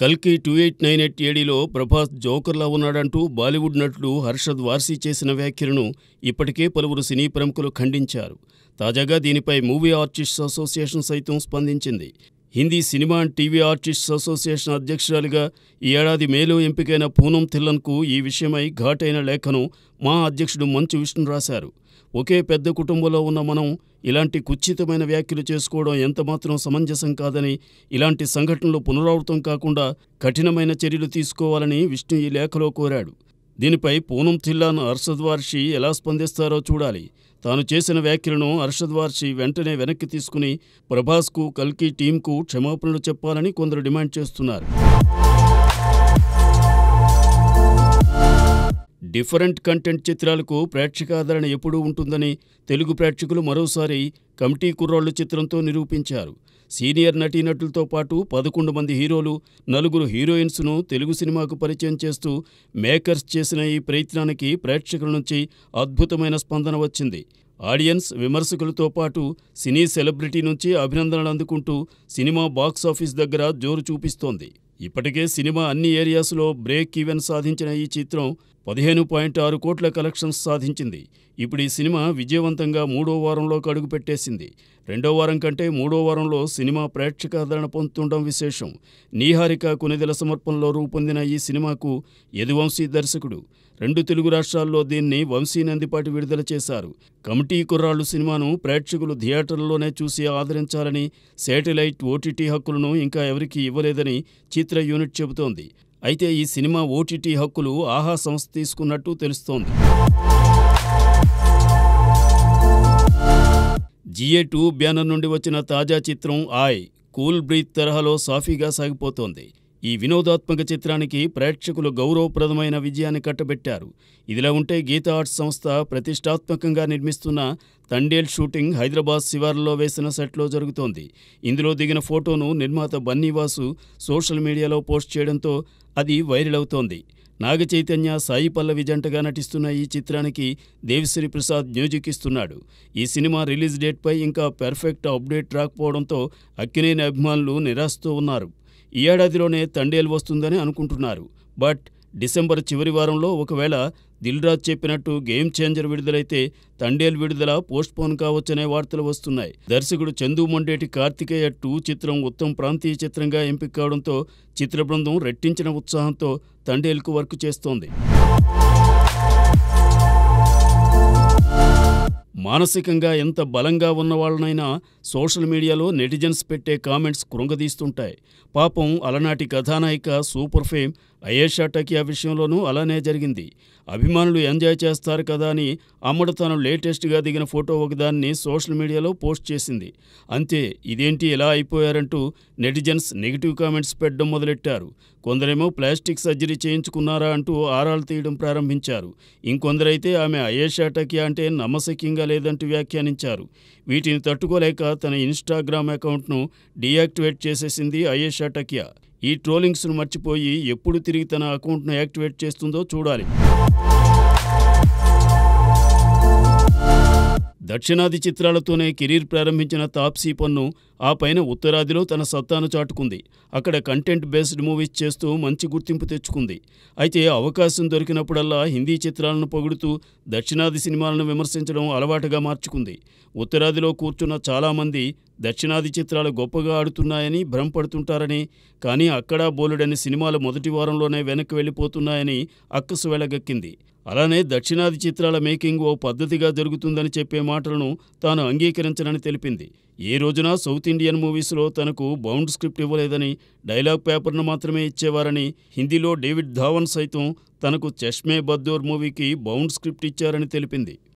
కల్కి 2898 ఏడీలో ప్రభాస్ జోకర్లా ఉన్నాడంటూ బాలీవుడ్ నటుడు హర్షద్ వార్సీ చేసిన వ్యాఖ్యలను ఇప్పటికే పలువురు సినీ ప్రముఖులు ఖండించారు. తాజాగా దీనిపై మూవీ ఆర్టిస్ట్స్ అసోసియేషన్ సైతం స్పందించింది. Hindi cinema and TV artists association అధ్యక్షురాలిగా ఈ ఏడాది మేలో ఎంపికైన పూనం థిల్లన్కు ఈ విషయమై ఘాటైన లేఖను మా అధ్యక్షుడు మంచు విష్ణు రాశారు. ఒకే పెద్ద కుటుంబంలో ఉన్న మనం ఇలాంటి కుత్సితమైన వ్యాఖ్యలు చేసుకోవడం ఎంతమాత్రం సమంజసం కాదని, ఇలాంటి సంఘటనలు పునరావృతం కాకుండా కఠినమైన చర్యలు తీసుకోవాలని విష్ణు ఈ లేఖలో కోరాడు. దీనిపై పూనం థిల్లాన్ హర్షద్ వార్సీ ఎలా స్పందిస్తారో చూడాలి. తాను చేసిన వ్యాఖ్యలను హర్షద్ వార్సీ వెంటనే వెనక్కి తీసుకుని ప్రభాస్కు, కల్కి టీంకు క్షమాపణలు చెప్పాలని కొందరు డిమాండ్ చేస్తున్నారు. డిఫరెంట్ కంటెంట్ చిత్రాలకు ప్రేక్షకాదరణ ఎప్పుడూ ఉంటుందని తెలుగు ప్రేక్షకులు మరోసారి కమిటీ కుర్రోళ్లు చిత్రంతో నిరూపించారు. సీనియర్ నటీనటులతో పాటు 11 మంది హీరోలు, 4 హీరోయిన్స్ను తెలుగు సినిమాకు పరిచయం చేస్తూ మేకర్స్ చేసిన ఈ ప్రయత్నానికి ప్రేక్షకుల నుంచి అద్భుతమైన స్పందన వచ్చింది. ఆడియన్స్, విమర్శకులతో పాటు సినీ సెలబ్రిటీ నుంచి అభినందనలు అందుకుంటూ సినిమా బాక్సాఫీస్ దగ్గర జోరు చూపిస్తోంది. ఇప్పటికే సినిమా అన్ని ఏరియాస్లో బ్రేక్ ఈవెన్ సాధించిన ఈ చిత్రం 15.6 కోట్ల కలెక్షన్స్ సాధించింది. ఇప్పుడు ఈ సినిమా విజయవంతంగా 3వ వారంలోకి అడుగుపెట్టేసింది. 2వ వారం కంటే 3వ వారంలో సినిమా ప్రేక్షకాదరణ పొందుతుండడం విశేషం. నీహారిక కొనిదెల సమర్పణలో రూపొందిన ఈ సినిమాకు యదువంశీ దర్శకుడు. 2 తెలుగు రాష్ట్రాల్లో దీన్ని వంశీ నందిపాటి విడుదల చేశారు. కమిటీ కుర్రాళ్ళు సినిమాను ప్రేక్షకులు థియేటర్లలోనే చూసి ఆదరించాలని, శాటిలైట్, ఓటీటీ హక్కులను ఇంకా ఎవరికీ ఇవ్వలేదని చిత్ర యూనిట్ చెబుతోంది. అయితే ఈ సినిమా ఓటీటీ హక్కులు ఆహా సంస్థ తీసుకున్నట్టు తెలుస్తోంది. GA2 బ్యానర్ నుండి వచ్చిన తాజా చిత్రం ఆయ్ కూల్ బ్రీత్ తరహాలో సాఫీగా సాగిపోతోంది. ఈ వినోదాత్మక చిత్రానికి ప్రేక్షకులు గౌరవప్రదమైన విజయాన్ని కట్టబెట్టారు. ఇదిలా ఉంటే గీతా ఆర్ట్స్ సంస్థ ప్రతిష్టాత్మకంగా నిర్మిస్తున్న తండేల్ షూటింగ్ హైదరాబాద్ శివార్లలో వేసిన సెట్లో జరుగుతోంది. ఇందులో దిగిన ఫోటోను నిర్మాత బన్నీవాసు సోషల్ మీడియాలో పోస్ట్ చేయడంతో అది వైరల్ అవుతోంది. నాగ చైతన్య, సాయి పల్లవి జంటగా నటిస్తున్న ఈ చిత్రానికి దేవిశ్రీ ప్రసాద్ మ్యూజిక్ ఇస్తున్నాడు. ఈ సినిమా రిలీజ్ డేట్పై ఇంకా పర్ఫెక్ట్ అప్డేట్ రాకపోవడంతో అక్కినేని అభిమానులు నిరాశతో ఉన్నారు. ఈ ఏడాదిలోనే తండేల్ వస్తుందని అనుకుంటున్నారు. బట్ డిసెంబర్ చివరి వారంలో ఒకవేళ దిల్ రాజు చెప్పినట్టు గేమ్ చేంజర్ విడుదలైతే తండేల్ విడుదల పోస్ట్పోన్ కావచ్చనే వార్తలు వస్తున్నాయి. దర్శకుడు చందు మొండేటి కార్తికేయ 2 చిత్రం ఉత్తమ ప్రాంతీయ చిత్రంగా ఎంపిక కావడంతో చిత్ర బృందం రెట్టించిన ఉత్సాహంతో తండేల్కు వర్క్ చేస్తోంది. మానసికంగా ఎంత బలంగా ఉన్నవాళ్ళనైనా సోషల్ మీడియాలో నెటిజన్స్ పెట్టే కామెంట్స్ కృంగదీస్తుంటాయి. పాపం అలనాటి కథానాయిక సూపర్ ఫేమ్ అయేషా టకియా విషయంలోనూ అలానే జరిగింది. అభిమానులు ఎంజాయ్ చేస్తారు కదా అని అమ్మడు తాను లేటెస్ట్గా దిగిన ఫోటో ఒకదాన్ని సోషల్ మీడియాలో పోస్ట్ చేసింది. అంతే, ఇదేంటి ఎలా అయిపోయారంటూ నెటిజన్స్ నెగిటివ్ కామెంట్స్ పెట్టడం మొదలెట్టారు. కొందరేమో ప్లాస్టిక్ సర్జరీ చేయించుకున్నారా అంటూ ఆరాలు తీయడం ప్రారంభించారు. ఇంకొందరైతే ఆమె అయేషా టకియా అంటే నమ్మశక్యంగా లేదంటూ వ్యాఖ్యానించారు. వీటిని తట్టుకోలేక తన ఇన్స్టాగ్రామ్ అకౌంట్ను డీయాక్టివేట్ చేసేసింది అయేషా టకియా. ఈ ట్రోలింగ్స్ను మర్చిపోయి ఎప్పుడు తిరిగి తన అకౌంట్ను యాక్టివేట్ చేస్తుందో చూడాలి. దక్షిణాది చిత్రాలతోనే కెరీర్ ప్రారంభించిన తాప్సీ పన్ను ఆ పైన ఉత్తరాదిలో తన సత్తాను చాటుకుంది. అక్కడ కంటెంట్ బేస్డ్ మూవీస్ చేస్తూ మంచి గుర్తింపు తెచ్చుకుంది. అయితే అవకాశం దొరికినప్పుడల్లా హిందీ చిత్రాలను పొగుడుతూ దక్షిణాది సినిమాలను విమర్శించడం అలవాటుగా మార్చుకుంది. ఉత్తరాదిలో కూర్చున్న చాలామంది దక్షిణాది చిత్రాలు గొప్పగా ఆడుతున్నాయని భ్రమపడుతుంటారని, కానీ అక్కడా బోలెడని సినిమాలు మొదటి వారంలోనే వెనక్కి వెళ్ళిపోతున్నాయని అక్కసు వెలగక్కింది. అలానే దక్షిణాది చిత్రాల మేకింగ్ ఓ పద్ధతిగా జరుగుతుందని చెప్పే మాటలను తాను అంగీకరించనని తెలిపింది. ఏ రోజున సౌత్ ఇండియన్ మూవీస్లో తనకు బౌండ్ స్క్రిప్ట్ ఇవ్వలేదని, డైలాగ్ పేపర్ను మాత్రమే ఇచ్చేవారని, హిందీలో డేవిడ్ ధావన్ సైతం తనకు చష్మే బద్దోర్ మూవీకి బౌండ్ స్క్రిప్ట్ ఇచ్చారని తెలిపింది.